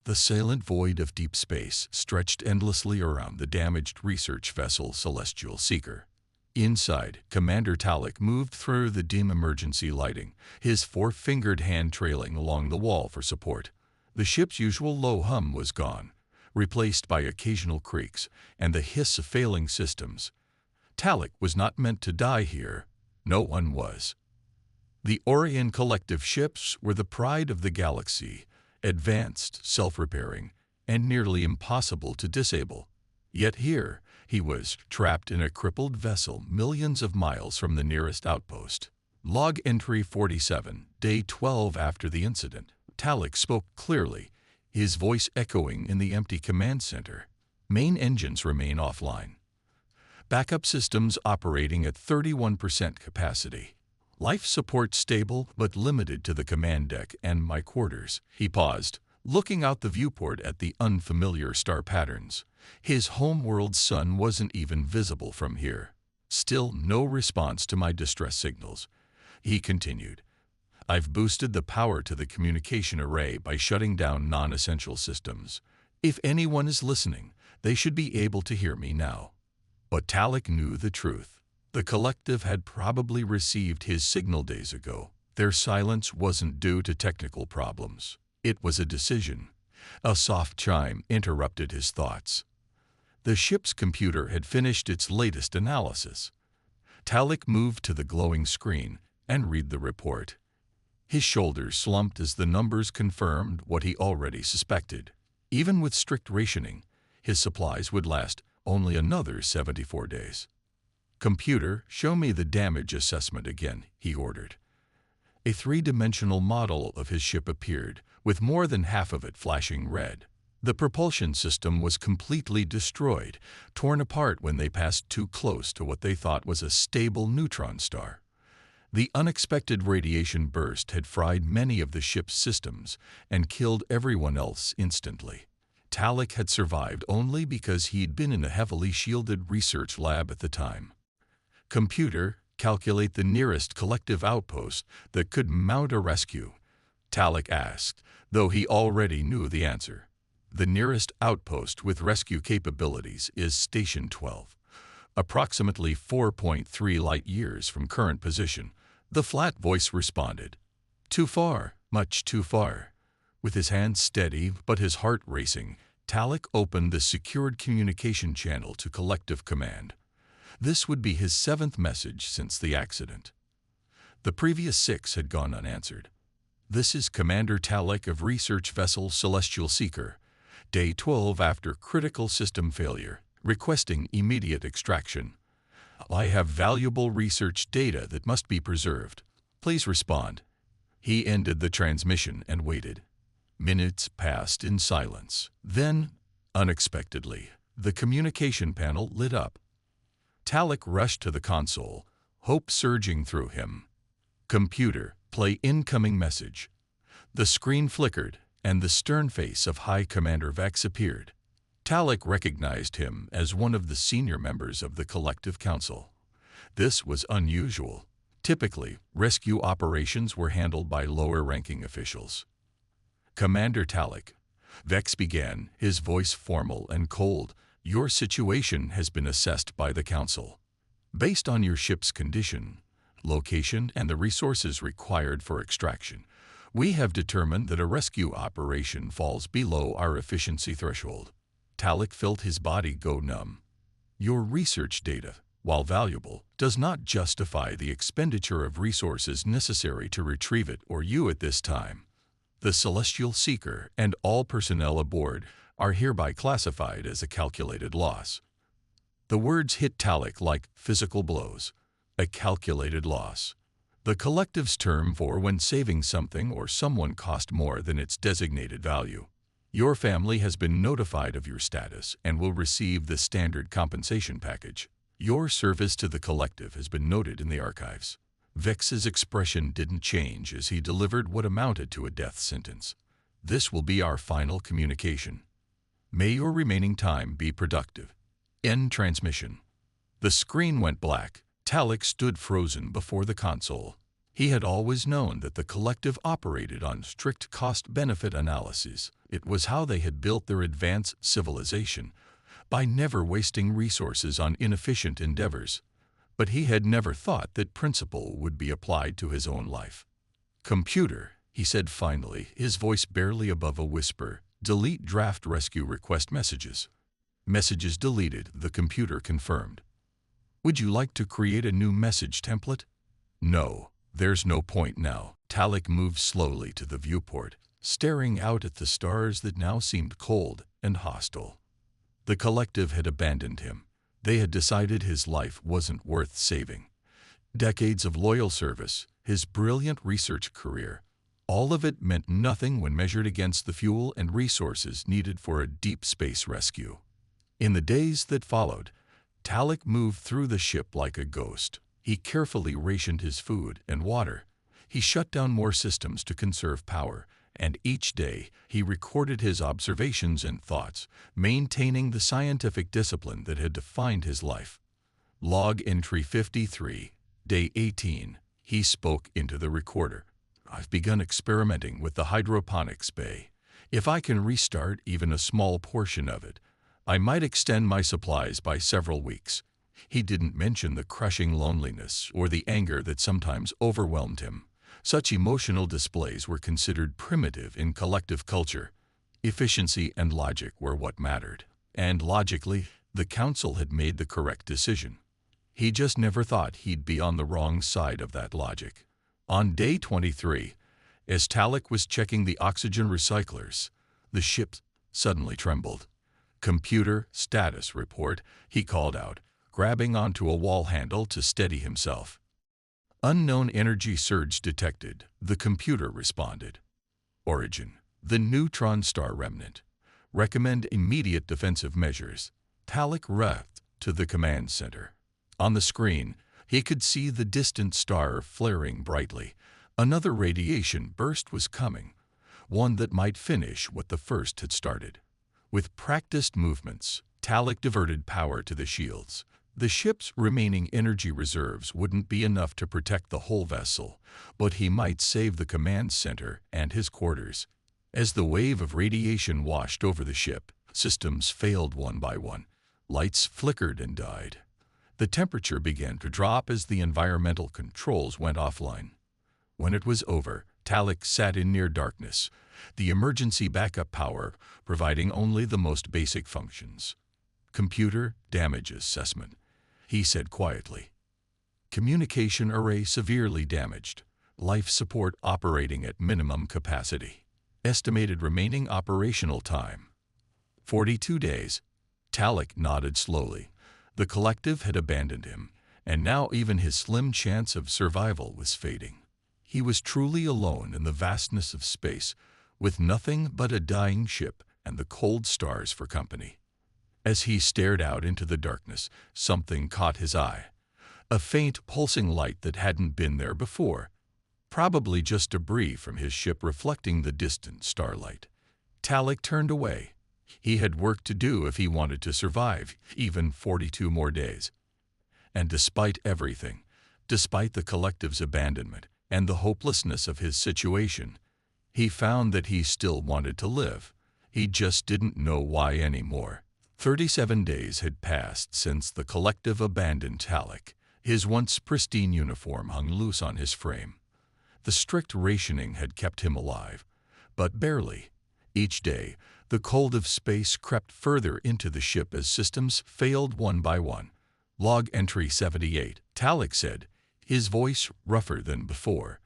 The silent void of deep space stretched endlessly around the damaged research vessel Celestial Seeker. Inside, Commander Talik moved through the dim emergency lighting, his four-fingered hand trailing along the wall for support. The ship's usual low hum was gone, replaced by occasional creaks and the hiss of failing systems. Talik was not meant to die here. No one was. The Orion Collective ships were the pride of the galaxy, advanced, self-repairing, and nearly impossible to disable. Yet here, he was trapped in a crippled vessel millions of miles from the nearest outpost. Log entry 47, day 12 after the incident. Talik spoke clearly, his voice echoing in the empty command center. Main engines remain offline. Backup systems operating at 31% capacity. Life support stable but limited to the command deck and my quarters. He paused, looking out the viewport at the unfamiliar star patterns. His homeworld sun wasn't even visible from here. Still no response to my distress signals. He continued, I've boosted the power to the communication array by shutting down non-essential systems. If anyone is listening, they should be able to hear me now. But Talik knew the truth. The collective had probably received his signal days ago. Their silence wasn't due to technical problems. It was a decision. A soft chime interrupted his thoughts. The ship's computer had finished its latest analysis. Talik moved to the glowing screen and read the report. His shoulders slumped as the numbers confirmed what he already suspected. Even with strict rationing, his supplies would last only another 74 days. Computer, show me the damage assessment again, he ordered. A three-dimensional model of his ship appeared, with more than half of it flashing red. The propulsion system was completely destroyed, torn apart when they passed too close to what they thought was a stable neutron star. The unexpected radiation burst had fried many of the ship's systems and killed everyone else instantly. Talik had survived only because he'd been in a heavily shielded research lab at the time. Computer, calculate the nearest collective outpost that could mount a rescue, Talik asked, though he already knew the answer. The nearest outpost with rescue capabilities is Station 12, approximately 4.3 light-years from current position. The flat voice responded. Too far, much too far. With his hands steady but his heart racing, Talik opened the secured communication channel to Collective Command. This would be his 7th message since the accident. The previous 6 had gone unanswered. This is Commander Talik of Research Vessel Celestial Seeker, day 12 after critical system failure, requesting immediate extraction. I have valuable research data that must be preserved. Please respond. He ended the transmission and waited. Minutes passed in silence. Then, unexpectedly, the communication panel lit up. Talik rushed to the console, hope surging through him. Computer, play incoming message. The screen flickered, and the stern face of High Commander Vex appeared. Talik recognized him as one of the senior members of the Collective Council. This was unusual. Typically, rescue operations were handled by lower-ranking officials. Commander Talik, Vex began, his voice formal and cold. Your situation has been assessed by the Council. Based on your ship's condition, location, and the resources required for extraction, we have determined that a rescue operation falls below our efficiency threshold. Talik felt his body go numb. Your research data, while valuable, does not justify the expenditure of resources necessary to retrieve it or you at this time. The Celestial Seeker and all personnel aboard are hereby classified as a calculated loss. The words hit Talik like physical blows. A calculated loss. The Collective's term for when saving something or someone cost more than its designated value. Your family has been notified of your status and will receive the standard compensation package. Your service to the Collective has been noted in the archives. Vex's expression didn't change as he delivered what amounted to a death sentence. This will be our final communication. May your remaining time be productive. End transmission. The screen went black. Talik stood frozen before the console. He had always known that the Collective operated on strict cost-benefit analyses, It was how they had built their advanced civilization, by never wasting resources on inefficient endeavors. But he had never thought that principle would be applied to his own life. "Computer," he said finally, his voice barely above a whisper, "delete draft rescue request messages." Messages deleted, the computer confirmed. "Would you like to create a new message template?" "No, there's no point now." Talik moved slowly to the viewport, staring out at the stars that now seemed cold and hostile. The collective had abandoned him. They had decided his life wasn't worth saving. Decades of loyal service, his brilliant research career, all of it meant nothing when measured against the fuel and resources needed for a deep space rescue. In the days that followed, Talik moved through the ship like a ghost. He carefully rationed his food and water. He shut down more systems to conserve power, and each day he recorded his observations and thoughts, maintaining the scientific discipline that had defined his life. Log entry 53, day 18. He spoke into the recorder. "I've begun experimenting with the hydroponics bay. If I can restart even a small portion of it, I might extend my supplies by several weeks." He didn't mention the crushing loneliness or the anger that sometimes overwhelmed him. Such emotional displays were considered primitive in collective culture. Efficiency and logic were what mattered. And logically, the council had made the correct decision. He just never thought he'd be on the wrong side of that logic. On day 23, as Talik was checking the oxygen recyclers, the ship suddenly trembled. "Computer status report," he called out, grabbing onto a wall handle to steady himself. "Unknown energy surge detected," the computer responded. "Origin: the neutron star remnant. Recommend immediate defensive measures." Talik rushed to the command center. On the screen, he could see the distant star flaring brightly. Another radiation burst was coming, one that might finish what the first had started. With practiced movements, Talik diverted power to the shields. The ship's remaining energy reserves wouldn't be enough to protect the whole vessel, but he might save the command center and his quarters. As the wave of radiation washed over the ship, systems failed one by one. Lights flickered and died. The temperature began to drop as the environmental controls went offline. When it was over, Talik sat in near darkness, the emergency backup power providing only the most basic functions. "Computer damage assessment," he said quietly. "Communication array severely damaged. Life support operating at minimum capacity. Estimated remaining operational time: 42 days. Talik nodded slowly. The collective had abandoned him, and now even his slim chance of survival was fading. He was truly alone in the vastness of space, with nothing but a dying ship and the cold stars for company. As he stared out into the darkness, something caught his eye. A faint, pulsing light that hadn't been there before. Probably just debris from his ship reflecting the distant starlight. Talik turned away. He had work to do if he wanted to survive, even 42 more days. And despite everything, despite the collective's abandonment and the hopelessness of his situation, he found that he still wanted to live. He just didn't know why anymore. 37 days had passed since the collective abandoned Talik. His once pristine uniform hung loose on his frame. The strict rationing had kept him alive, but barely. Each day, the cold of space crept further into the ship as systems failed one by one. Log entry 78, Talik said, his voice rougher than before.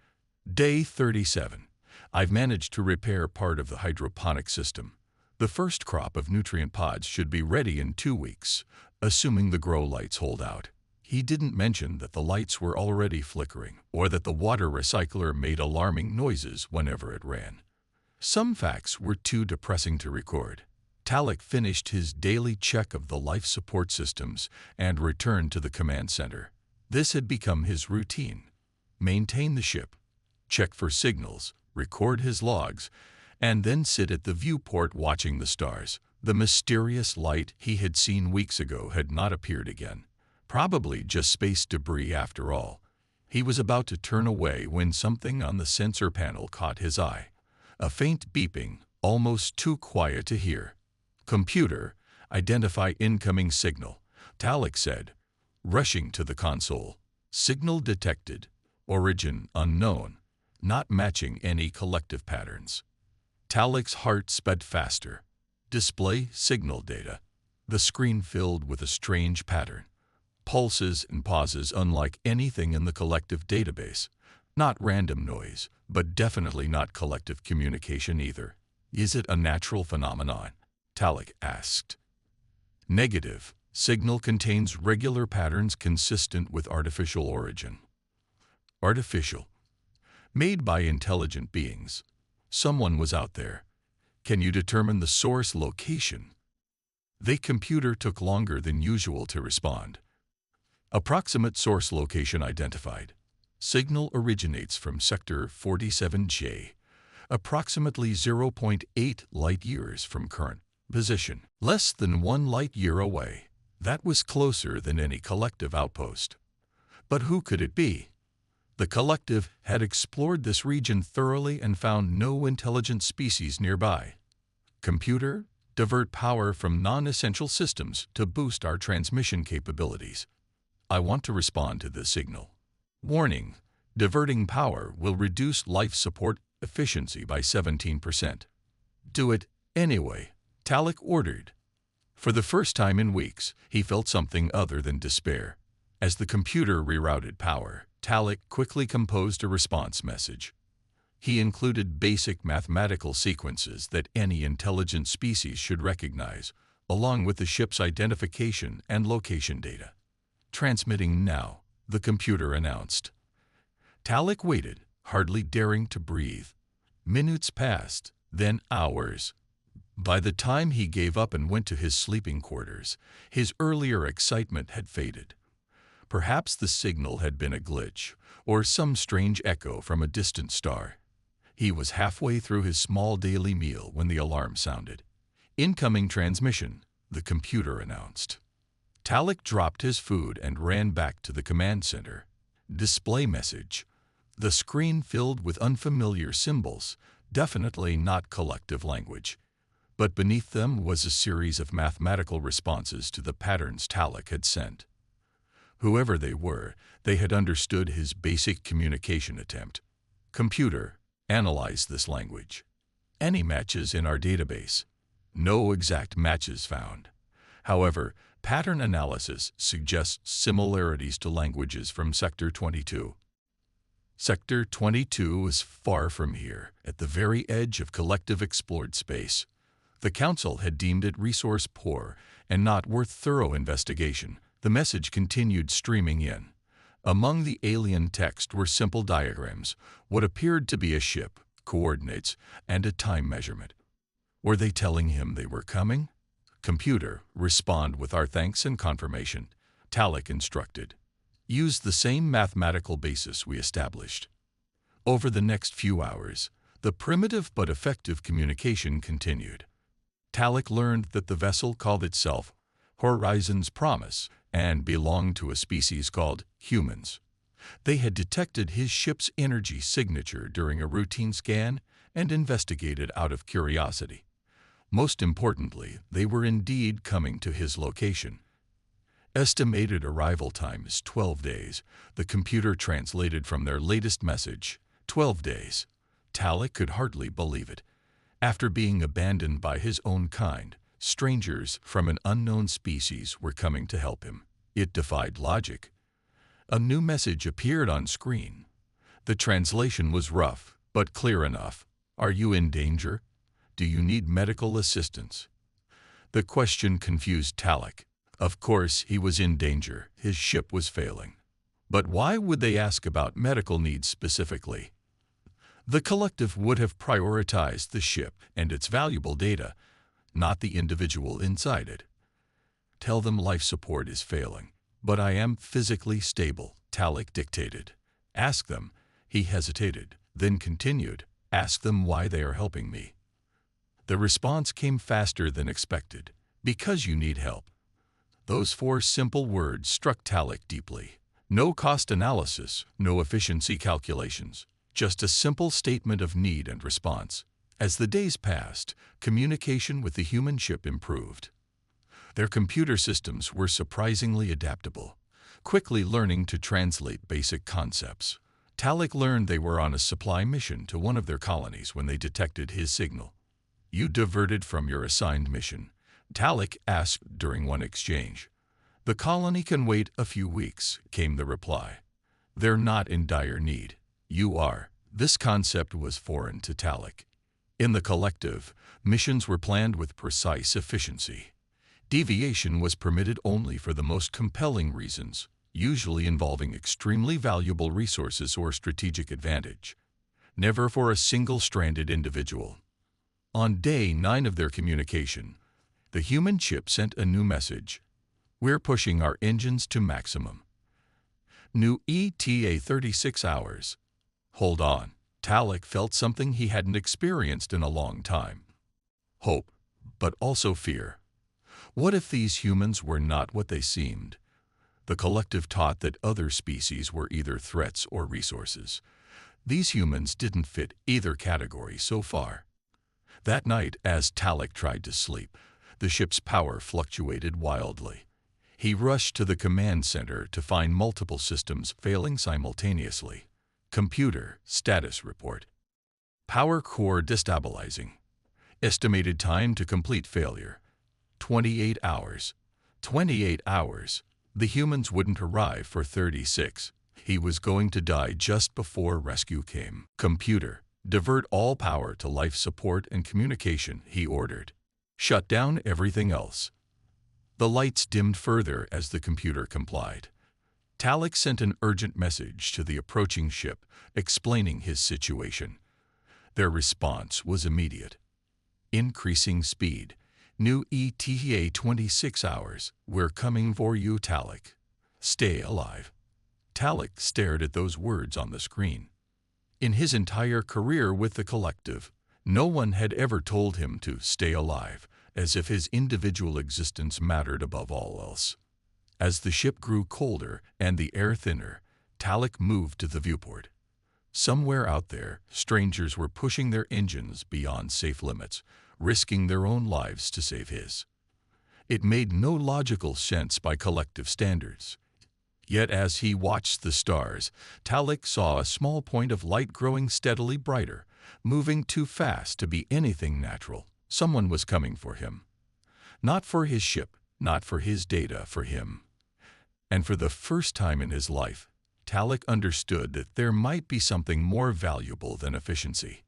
Day 37. I've managed to repair part of the hydroponic system. The first crop of nutrient pods should be ready in 2 weeks, assuming the grow lights hold out. He didn't mention that the lights were already flickering, or that the water recycler made alarming noises whenever it ran. Some facts were too depressing to record. Talik finished his daily check of the life support systems and returned to the command center. This had become his routine. Maintain the ship, check for signals, record his logs, and then sit at the viewport watching the stars. The mysterious light he had seen weeks ago had not appeared again. Probably just space debris after all. He was about to turn away when something on the sensor panel caught his eye. A faint beeping, almost too quiet to hear. "Computer, identify incoming signal," Talek said, rushing to the console. Signal detected. Origin unknown. Not matching any collective patterns. Talek's heart sped faster. Display signal data. The screen filled with a strange pattern. Pulses and pauses unlike anything in the collective database. Not random noise, but definitely not collective communication either. "Is it a natural phenomenon?" Talek asked. "Negative. Signal contains regular patterns consistent with artificial origin." Artificial. Made by intelligent beings. Someone was out there. "Can you determine the source location?" The computer took longer than usual to respond. "Approximate source location identified. Signal originates from Sector 47J, approximately 0.8 light-years from current position. Less than 1 light-year away." That was closer than any collective outpost. But who could it be? The collective had explored this region thoroughly and found no intelligent species nearby. "Computer, divert power from non-essential systems to boost our transmission capabilities. I want to respond to this signal. Warning, diverting power will reduce life support efficiency by 17%. "Do it anyway," Talek ordered. For the first time in weeks, he felt something other than despair. As the computer rerouted power, Talek quickly composed a response message. He included basic mathematical sequences that any intelligent species should recognize, along with the ship's identification and location data. "Transmitting now," the computer announced. Talek waited, hardly daring to breathe. Minutes passed, then hours. By the time he gave up and went to his sleeping quarters, his earlier excitement had faded. Perhaps the signal had been a glitch, or some strange echo from a distant star. He was halfway through his small daily meal when the alarm sounded. "Incoming transmission," the computer announced. Talek dropped his food and ran back to the command center. Display message. The screen filled with unfamiliar symbols, definitely not collective language. But beneath them was a series of mathematical responses to the patterns Talek had sent. Whoever they were, they had understood his basic communication attempt. "Computer, analyze this language. Any matches in our database?" No exact matches found. However, pattern analysis suggests similarities to languages from Sector 22. Sector 22 was far from here, at the very edge of collective explored space. The Council had deemed it resource poor and not worth thorough investigation. The message continued streaming in. Among the alien text were simple diagrams, what appeared to be a ship, coordinates, and a time measurement. Were they telling him they were coming? "Computer, respond with our thanks and confirmation," Talek instructed. "Use the same mathematical basis we established." Over the next few hours, the primitive but effective communication continued. Talek learned that the vessel called itself Horizon's Promise and belonged to a species called humans. They had detected his ship's energy signature during a routine scan and investigated out of curiosity. Most importantly, they were indeed coming to his location. Estimated arrival time is 12 days, the computer translated from their latest message. 12 days. Talek could hardly believe it. After being abandoned by his own kind, strangers from an unknown species were coming to help him. It defied logic. A new message appeared on screen. The translation was rough, but clear enough. "Are you in danger? Do you need medical assistance?" The question confused Talek. Of course he was in danger. His ship was failing. But why would they ask about medical needs specifically? The collective would have prioritized the ship and its valuable data, not the individual inside it. "Tell them life support is failing, but I am physically stable," Talek dictated. "Ask them." He hesitated, then continued. "Ask them why they are helping me." The response came faster than expected. "Because you need help." Those 4 simple words struck Talek deeply. No cost analysis, no efficiency calculations. Just a simple statement of need and response. As the days passed, communication with the human ship improved. Their computer systems were surprisingly adaptable, quickly learning to translate basic concepts. Talek learned they were on a supply mission to one of their colonies when they detected his signal. "You diverted from your assigned mission," Talek asked during one exchange. "The colony can wait a few weeks," came the reply. "They're not in dire need. You are." This concept was foreign to Talek. In the collective, missions were planned with precise efficiency. Deviation was permitted only for the most compelling reasons, usually involving extremely valuable resources or strategic advantage, never for a single-stranded individual. On day 9 of their communication, the human ship sent a new message. "We're pushing our engines to maximum. New ETA 36 hours. Hold on." Talek felt something he hadn't experienced in a long time. Hope, but also fear. What if these humans were not what they seemed? The collective taught that other species were either threats or resources. These humans didn't fit either category so far. That night, as Talek tried to sleep, the ship's power fluctuated wildly. He rushed to the command center to find multiple systems failing simultaneously. Computer status report. Power core destabilizing. Estimated time to complete failure: 28 hours. 28 hours. The humans wouldn't arrive for 36. He was going to die just before rescue came. "Computer, divert all power to life support and communication," he ordered. "Shut down everything else." The lights dimmed further as the computer complied. Talek sent an urgent message to the approaching ship, explaining his situation. Their response was immediate. "Increasing speed. New ETA 26 hours. We're coming for you, Talek. Stay alive." Talek stared at those words on the screen. In his entire career with the collective, no one had ever told him to stay alive, as if his individual existence mattered above all else. As the ship grew colder and the air thinner, Talek moved to the viewport. Somewhere out there, strangers were pushing their engines beyond safe limits, risking their own lives to save his. It made no logical sense by collective standards. Yet as he watched the stars, Talek saw a small point of light growing steadily brighter, moving too fast to be anything natural. Someone was coming for him. Not for his ship, not for his data, for him. And for the first time in his life, Talek understood that there might be something more valuable than efficiency.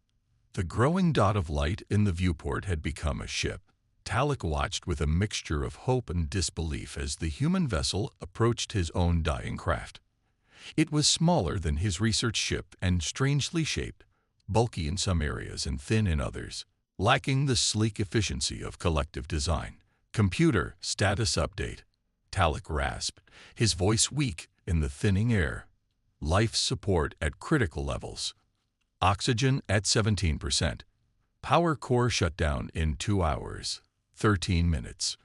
The growing dot of light in the viewport had become a ship. Talek watched with a mixture of hope and disbelief as the human vessel approached his own dying craft. It was smaller than his research ship and strangely shaped, bulky in some areas and thin in others, lacking the sleek efficiency of collective design. "Computer status update," Talek rasped, his voice weak in the thinning air. "Life support at critical levels. Oxygen at 17%. Power core shut down in 2 hours, 13 minutes.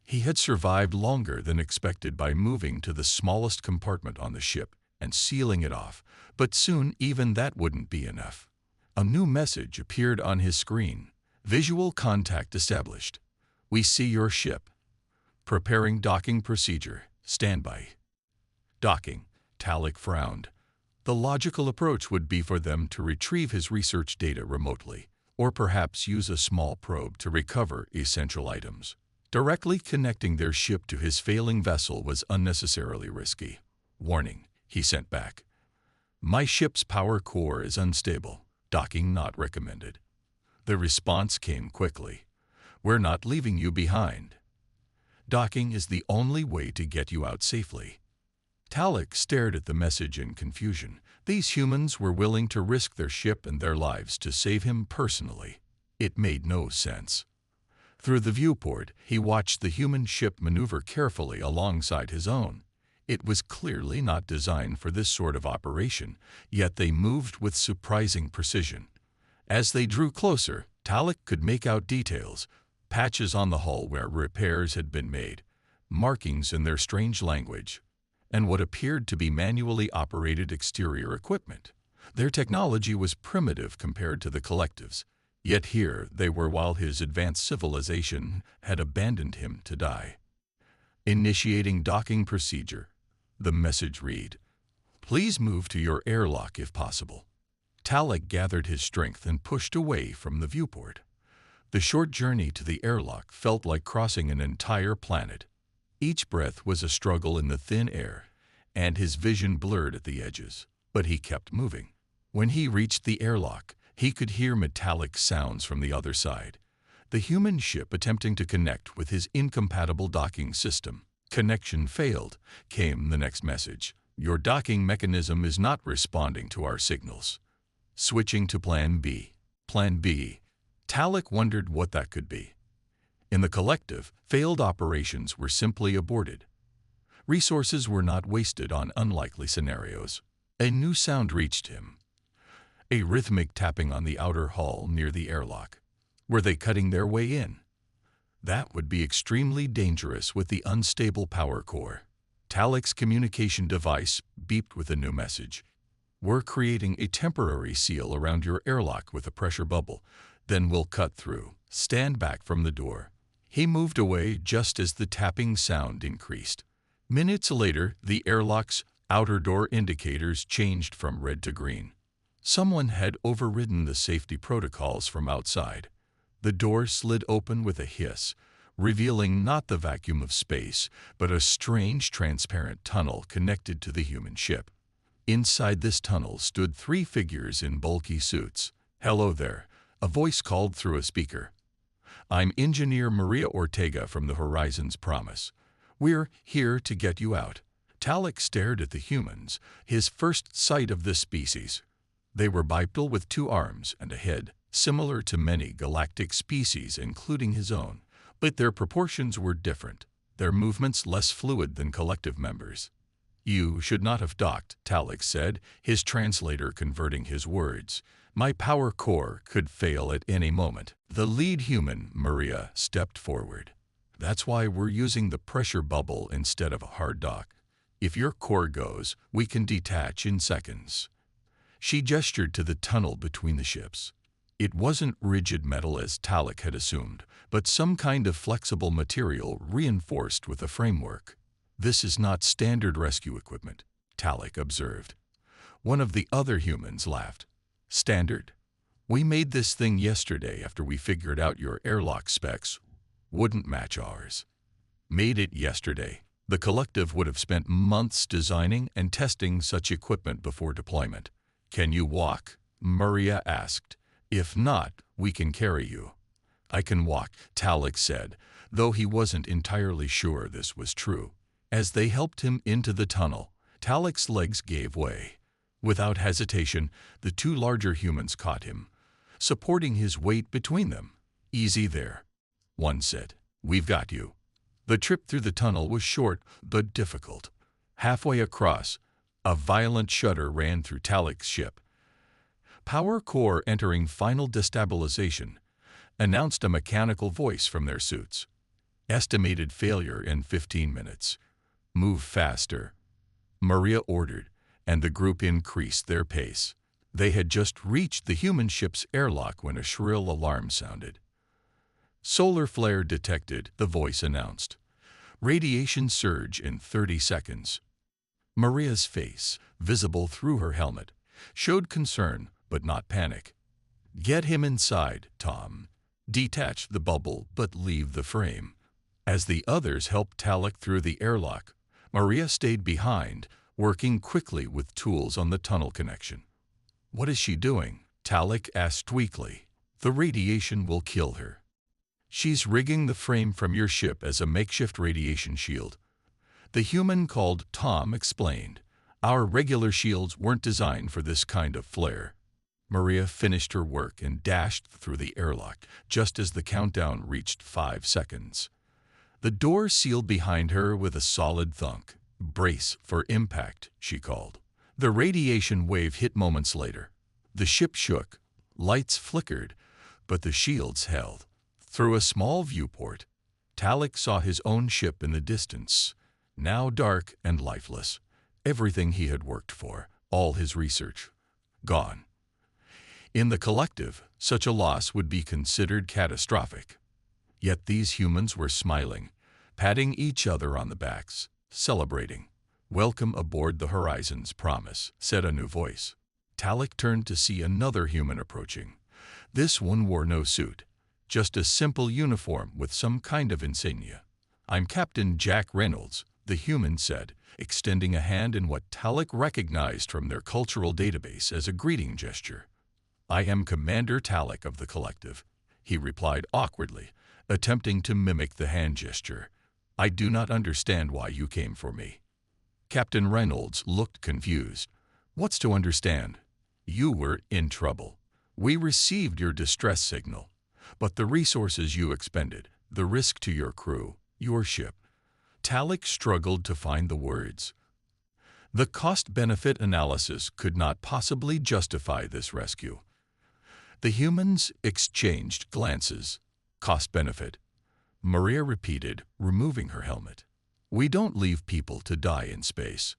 He had survived longer than expected by moving to the smallest compartment on the ship and sealing it off, but soon even that wouldn't be enough. A new message appeared on his screen. "Visual contact established. We see your ship. Preparing docking procedure. Standby." Docking. Talek frowned. The logical approach would be for them to retrieve his research data remotely, or perhaps use a small probe to recover essential items. Directly connecting their ship to his failing vessel was unnecessarily risky. "Warning," he sent back. "My ship's power core is unstable. Docking not recommended." The response came quickly. "We're not leaving you behind. Docking is the only way to get you out safely." Talek stared at the message in confusion. These humans were willing to risk their ship and their lives to save him personally. It made no sense. Through the viewport, he watched the human ship maneuver carefully alongside his own. It was clearly not designed for this sort of operation, yet they moved with surprising precision. As they drew closer, Talek could make out details: patches on the hull where repairs had been made, markings in their strange language, and what appeared to be manually operated exterior equipment. Their technology was primitive compared to the collective's, Yet here they were while his advanced civilization had abandoned him to die. Initiating docking procedure. The message read, "Please move to your airlock if possible." Talek gathered his strength and pushed away from the viewport. The short journey to the airlock felt like crossing an entire planet. Each breath was a struggle in the thin air, and his vision blurred at the edges. But he kept moving. When he reached the airlock, he could hear metallic sounds from the other side. The human ship attempting to connect with his incompatible docking system. Connection failed, came the next message. Your docking mechanism is not responding to our signals. Switching to Plan B. Plan B. Talek wondered what that could be. In the collective, failed operations were simply aborted. Resources were not wasted on unlikely scenarios. A new sound reached him. A rhythmic tapping on the outer hull near the airlock. Were they cutting their way in? That would be extremely dangerous with the unstable power core. Talek's communication device beeped with a new message. We're creating a temporary seal around your airlock with a pressure bubble. Then we'll cut through. Stand back from the door. He moved away just as the tapping sound increased. Minutes later, the airlock's outer door indicators changed from red to green. Someone had overridden the safety protocols from outside. The door slid open with a hiss, revealing not the vacuum of space, but a strange transparent tunnel connected to the human ship. Inside this tunnel stood three figures in bulky suits. "Hello there," a voice called through a speaker. "I'm Engineer Maria Ortega from the Horizon's Promise. We're here to get you out." Talek stared at the humans, his first sight of this species. They were bipedal with 2 arms and a head, similar to many galactic species, including his own. But their proportions were different, their movements less fluid than collective members. "You should not have docked," Talek said, his translator converting his words. "My power core could fail at any moment." The lead human, Maria, stepped forward. "That's why we're using the pressure bubble instead of a hard dock. If your core goes, we can detach in seconds." She gestured to the tunnel between the ships. It wasn't rigid metal as Talek had assumed, but some kind of flexible material reinforced with a framework. "This is not standard rescue equipment," Talek observed. One of the other humans laughed. "Standard? We made this thing yesterday after we figured out your airlock specs wouldn't match ours." Made it yesterday. The collective would have spent months designing and testing such equipment before deployment. "Can you walk?" Maria asked. "If not, we can carry you." "I can walk," Talek said, though he wasn't entirely sure this was true. As they helped him into the tunnel, Talek's legs gave way. Without hesitation, the 2 larger humans caught him, supporting his weight between them. "Easy there," one said. "We've got you." The trip through the tunnel was short but difficult. Halfway across, a violent shudder ran through Talek's ship. "Power core entering final destabilization," announced a mechanical voice from their suits. "Estimated failure in 15 minutes. Move faster," Maria ordered, and the group increased their pace. They had just reached the human ship's airlock when a shrill alarm sounded. "Solar flare detected," the voice announced. "Radiation surge in 30 seconds." Maria's face, visible through her helmet, showed concern but not panic. "Get him inside, Tom. Detach the bubble but leave the frame." As the others helped Talek through the airlock, Maria stayed behind, working quickly with tools on the tunnel connection. "What is she doing?" Talek asked weakly. "The radiation will kill her." "She's rigging the frame from your ship as a makeshift radiation shield." The human called Tom explained. "Our regular shields weren't designed for this kind of flare." Maria finished her work and dashed through the airlock just as the countdown reached 5 seconds. The door sealed behind her with a solid thunk. "Brace for impact," she called. The radiation wave hit moments later. The ship shook, lights flickered, but the shields held. Through a small viewport, Talek saw his own ship in the distance, now dark and lifeless. Everything he had worked for, all his research, gone. In the collective, such a loss would be considered catastrophic. Yet these humans were smiling, patting each other on the backs, celebrating. "Welcome aboard the Horizon's Promise," said a new voice. Talek turned to see another human approaching. This one wore no suit, just a simple uniform with some kind of insignia. "I'm Captain Jack Reynolds," the human said, extending a hand in what Talek recognized from their cultural database as a greeting gesture. "I am Commander Talek of the Collective," he replied awkwardly, attempting to mimic the hand gesture. "I do not understand why you came for me." Captain Reynolds looked confused. "What's to understand? You were in trouble. We received your distress signal, but the resources you expended, the risk to your crew, your ship." Talek struggled to find the words. The cost-benefit analysis could not possibly justify this rescue. The humans exchanged glances. "Cost-benefit," Maria repeated, removing her helmet. "We don't leave people to die in space.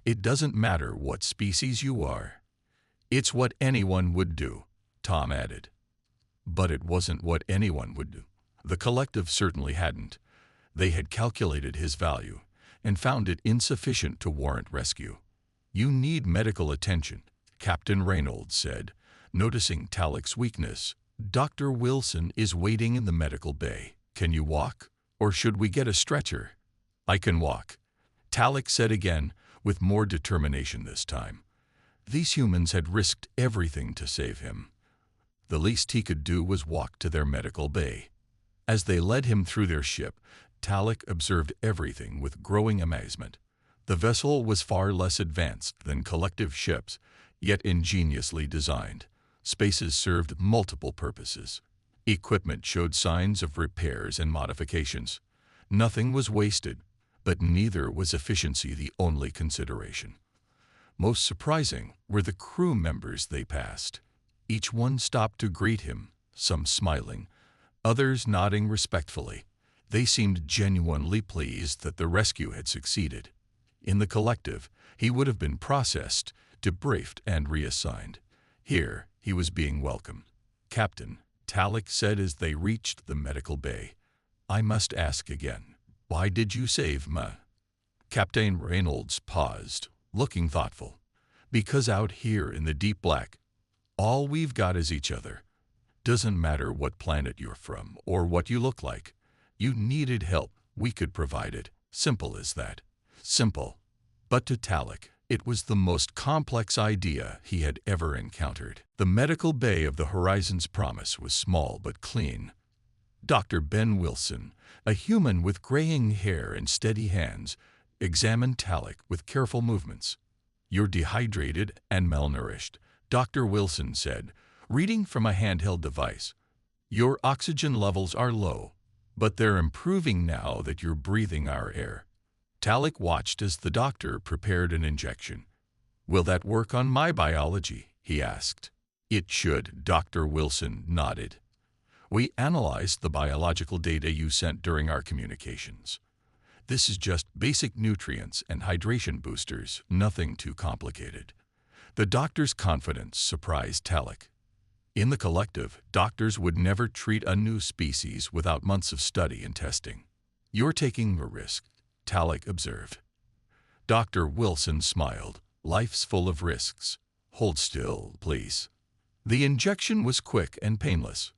It doesn't matter what species you are. It's what anyone would do," Tom added. But it wasn't what anyone would do. The collective certainly hadn't. They had calculated his value and found it insufficient to warrant rescue. "You need medical attention," Captain Reynolds said, noticing Talek's weakness. "Dr. Wilson is waiting in the medical bay. Can you walk? Or should we get a stretcher?" "I can walk," Talek said again, with more determination this time. These humans had risked everything to save him. The least he could do was walk to their medical bay. As they led him through their ship, Talek observed everything with growing amazement. The vessel was far less advanced than collective ships, yet ingeniously designed. Spaces served multiple purposes. Equipment showed signs of repairs and modifications. Nothing was wasted, but neither was efficiency the only consideration. Most surprising were the crew members they passed. Each one stopped to greet him, some smiling, others nodding respectfully. They seemed genuinely pleased that the rescue had succeeded. In the collective, he would have been processed, debriefed, and reassigned. Here, he was being welcomed. "Captain," Talek said as they reached the medical bay, "I must ask again, why did you save me?" Captain Reynolds paused, looking thoughtful. "Because out here in the deep black, all we've got is each other. Doesn't matter what planet you're from or what you look like. You needed help, we could provide it. Simple as that." Simple. But to Talek, it was the most complex idea he had ever encountered. The medical bay of the Horizon's Promise was small but clean. Dr. Ben Wilson, a human with graying hair and steady hands, examined Talek with careful movements. "You're dehydrated and malnourished," Dr. Wilson said, reading from a handheld device. "Your oxygen levels are low, but they're improving now that you're breathing our air." Talek watched as the doctor prepared an injection. "Will that work on my biology?" he asked. "It should," Dr. Wilson nodded. "We analyzed the biological data you sent during our communications. This is just basic nutrients and hydration boosters, nothing too complicated." The doctor's confidence surprised Talek. In the collective, doctors would never treat a new species without months of study and testing. "You're taking a risk," Talek observed. Dr. Wilson smiled. "Life's full of risks. Hold still, please." The injection was quick and painless.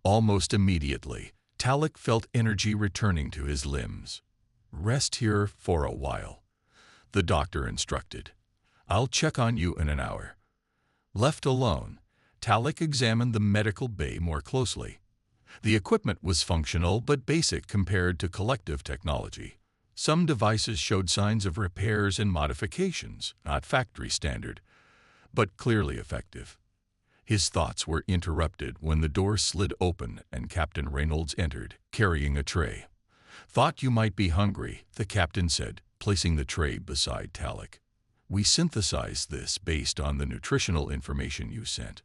Almost immediately, Talek felt energy returning to his limbs. "Rest here for a while," the doctor instructed. "I'll check on you in an hour." Left alone, Talek examined the medical bay more closely. The equipment was functional but basic compared to collective technology. Some devices showed signs of repairs and modifications, not factory standard, but clearly effective. His thoughts were interrupted when the door slid open and Captain Reynolds entered, carrying a tray. "Thought you might be hungry," the captain said, placing the tray beside Talek. "We synthesized this based on the nutritional information you sent.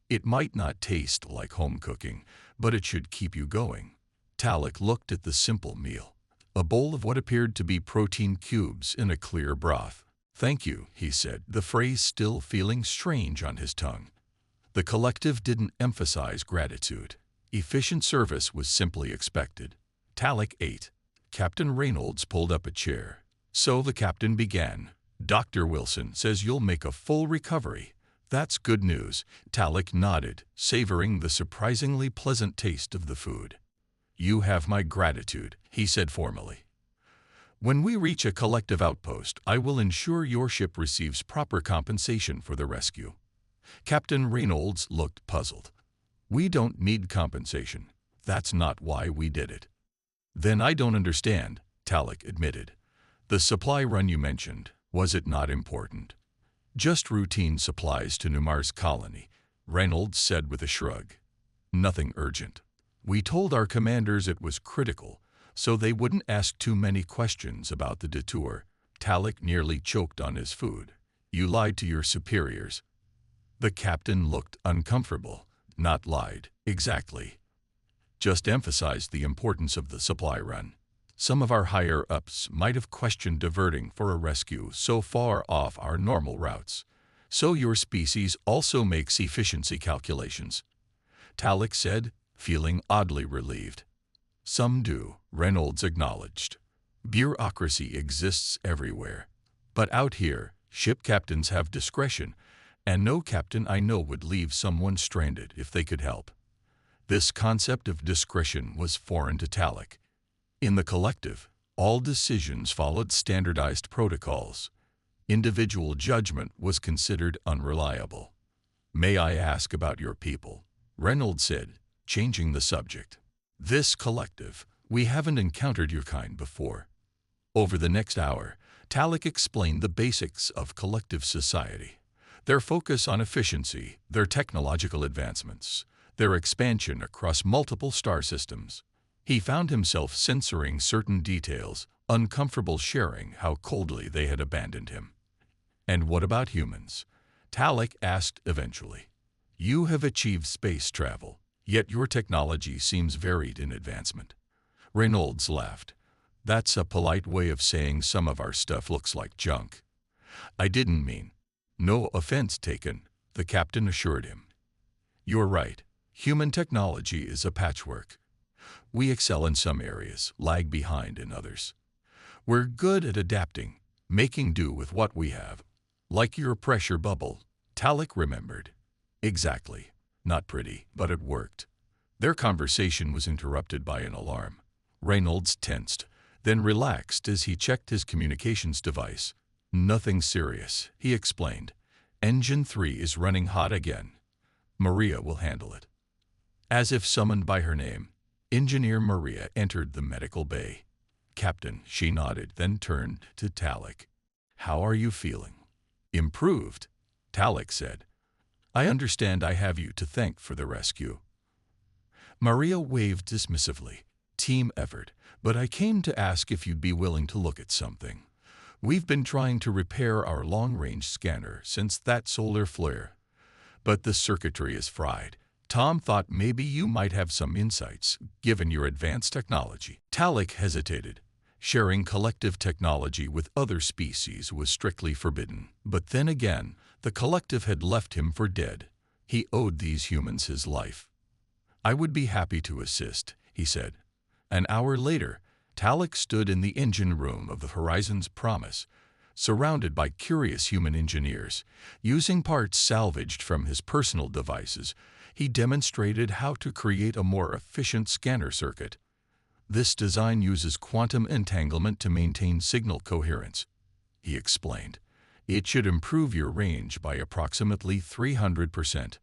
It might not taste like home cooking, but it should keep you going." Talek looked at the simple meal, a bowl of what appeared to be protein cubes in a clear broth. "Thank you," he said, the phrase still feeling strange on his tongue. The collective didn't emphasize gratitude. Efficient service was simply expected. Talik 8. Captain Reynolds pulled up a chair. So the captain began. Dr. Wilson says you'll make a full recovery. That's good news. Talik nodded, savoring the surprisingly pleasant taste of the food. You have my gratitude, he said formally. When we reach a collective outpost, I will ensure your ship receives proper compensation for the rescue. Captain Reynolds looked puzzled. We don't need compensation. That's not why we did it. Then I don't understand, Talik admitted. The supply run you mentioned, was it not important? Just routine supplies to Numar's colony, Reynolds said with a shrug. Nothing urgent. We told our commanders it was critical, so they wouldn't ask too many questions about the detour. Talik nearly choked on his food. You lied to your superiors. The captain looked uncomfortable. Not lied, exactly. Just emphasized the importance of the supply run. Some of our higher-ups might have questioned diverting for a rescue so far off our normal routes. So your species also makes efficiency calculations. Talik said, feeling oddly relieved. Some do, Reynolds acknowledged. Bureaucracy exists everywhere. But out here, ship captains have discretion, and no captain I know would leave someone stranded if they could help. This concept of discretion was foreign to Talik. In the collective, all decisions followed standardized protocols. Individual judgment was considered unreliable. May I ask about your people? Reynolds said, changing the subject. This collective, we haven't encountered your kind before. Over the next hour, Talik explained the basics of collective society. Their focus on efficiency, their technological advancements, their expansion across multiple star systems. He found himself censoring certain details, uncomfortable sharing how coldly they had abandoned him. And what about humans? Talik asked eventually. You have achieved space travel, yet your technology seems varied in advancement. Reynolds laughed. That's a polite way of saying some of our stuff looks like junk. I didn't mean. No offense taken, the captain assured him. You're right. Human technology is a patchwork. We excel in some areas, lag behind in others. We're good at adapting, making do with what we have. Like your pressure bubble, Talik remembered. Exactly. Not pretty, but it worked. Their conversation was interrupted by an alarm. Reynolds tensed, then relaxed as he checked his communications device. Nothing serious, he explained. Engine 3 is running hot again. Maria will handle it. As if summoned by her name, Engineer Maria entered the medical bay. Captain, she nodded, then turned to Talik. How are you feeling? Improved, Talik said. I understand I have you to thank for the rescue. Maria waved dismissively. Team effort, but I came to ask if you'd be willing to look at something. We've been trying to repair our long-range scanner since that solar flare. But the circuitry is fried. Tom thought maybe you might have some insights, given your advanced technology. Talik hesitated. Sharing collective technology with other species was strictly forbidden. But then again, the collective had left him for dead. He owed these humans his life. I would be happy to assist, he said. An hour later, Talik stood in the engine room of the Horizon's Promise, surrounded by curious human engineers. Using parts salvaged from his personal devices, he demonstrated how to create a more efficient scanner circuit. This design uses quantum entanglement to maintain signal coherence, he explained. It should improve your range by approximately 300%.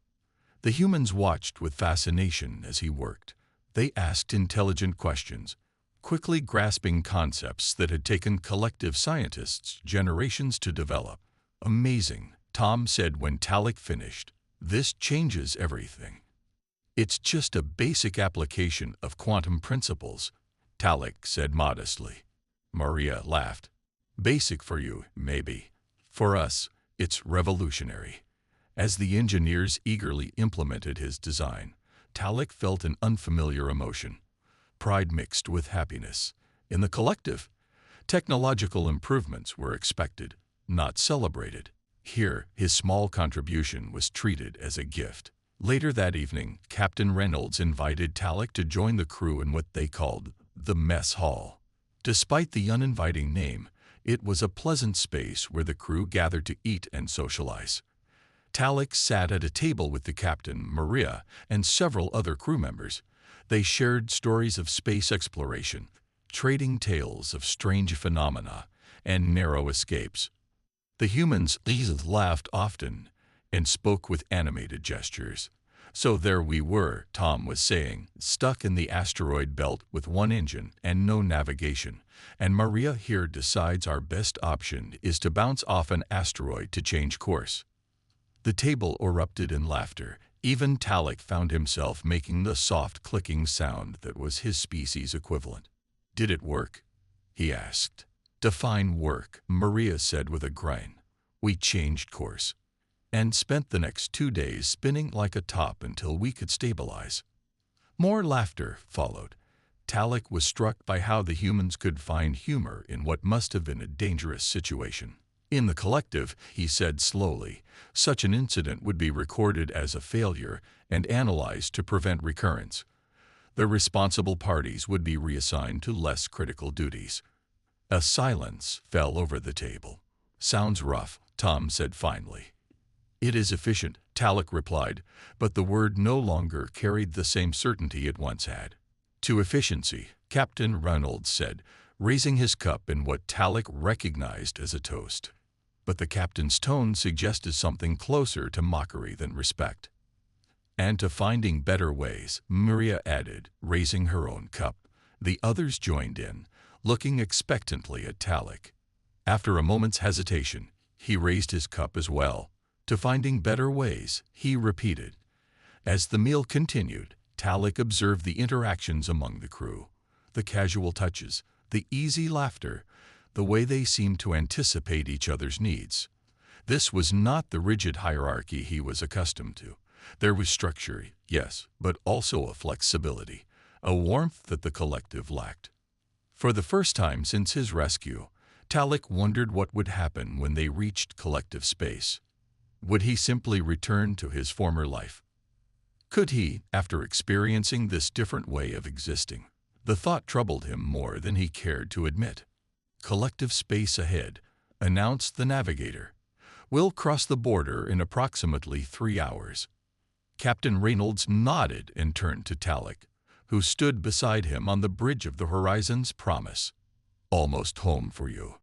The humans watched with fascination as he worked. They asked intelligent questions, quickly grasping concepts that had taken collective scientists generations to develop. Amazing, Tom said when Talik finished. This changes everything. It's just a basic application of quantum principles, Talik said modestly. Maria laughed. Basic for you, maybe. For us, it's revolutionary. As the engineers eagerly implemented his design, Talik felt an unfamiliar emotion. Pride mixed with happiness. In the collective, technological improvements were expected, not celebrated. Here, his small contribution was treated as a gift. Later that evening, Captain Reynolds invited Talek to join the crew in what they called the mess hall. Despite the uninviting name, it was a pleasant space where the crew gathered to eat and socialize. Talek sat at a table with the captain, Maria, and several other crew members. They shared stories of space exploration, trading tales of strange phenomena and narrow escapes. The humans laughed often and spoke with animated gestures. So there we were, Tom was saying, stuck in the asteroid belt with one engine and no navigation. And Maria here decides our best option is to bounce off an asteroid to change course. The table erupted in laughter. Even Talek found himself making the soft clicking sound that was his species' equivalent. Did it work? He asked. Define work, Maria said with a grin. We changed course and spent the next 2 days spinning like a top until we could stabilize. More laughter followed. Talek was struck by how the humans could find humor in what must have been a dangerous situation. In the collective, he said slowly, such an incident would be recorded as a failure and analyzed to prevent recurrence. The responsible parties would be reassigned to less critical duties. A silence fell over the table. Sounds rough, Tom said finally. It is efficient, Talek replied, but the word no longer carried the same certainty it once had. To efficiency, Captain Reynolds said, raising his cup in what Talek recognized as a toast. But the captain's tone suggested something closer to mockery than respect. And to finding better ways, Maria added, raising her own cup. The others joined in, looking expectantly at Talek. After a moment's hesitation, he raised his cup as well. To finding better ways, he repeated. As the meal continued, Talek observed the interactions among the crew, the casual touches, the easy laughter, the way they seemed to anticipate each other's needs. This was not the rigid hierarchy he was accustomed to. There was structure, yes, but also a flexibility, a warmth that the collective lacked. For the first time since his rescue, Talek wondered what would happen when they reached collective space. Would he simply return to his former life? Could he, after experiencing this different way of existing? The thought troubled him more than he cared to admit. Collective space ahead, announced the navigator. We'll cross the border in approximately 3 hours. Captain Reynolds nodded and turned to Talek, who stood beside him on the bridge of the horizon's promise. Almost home for you.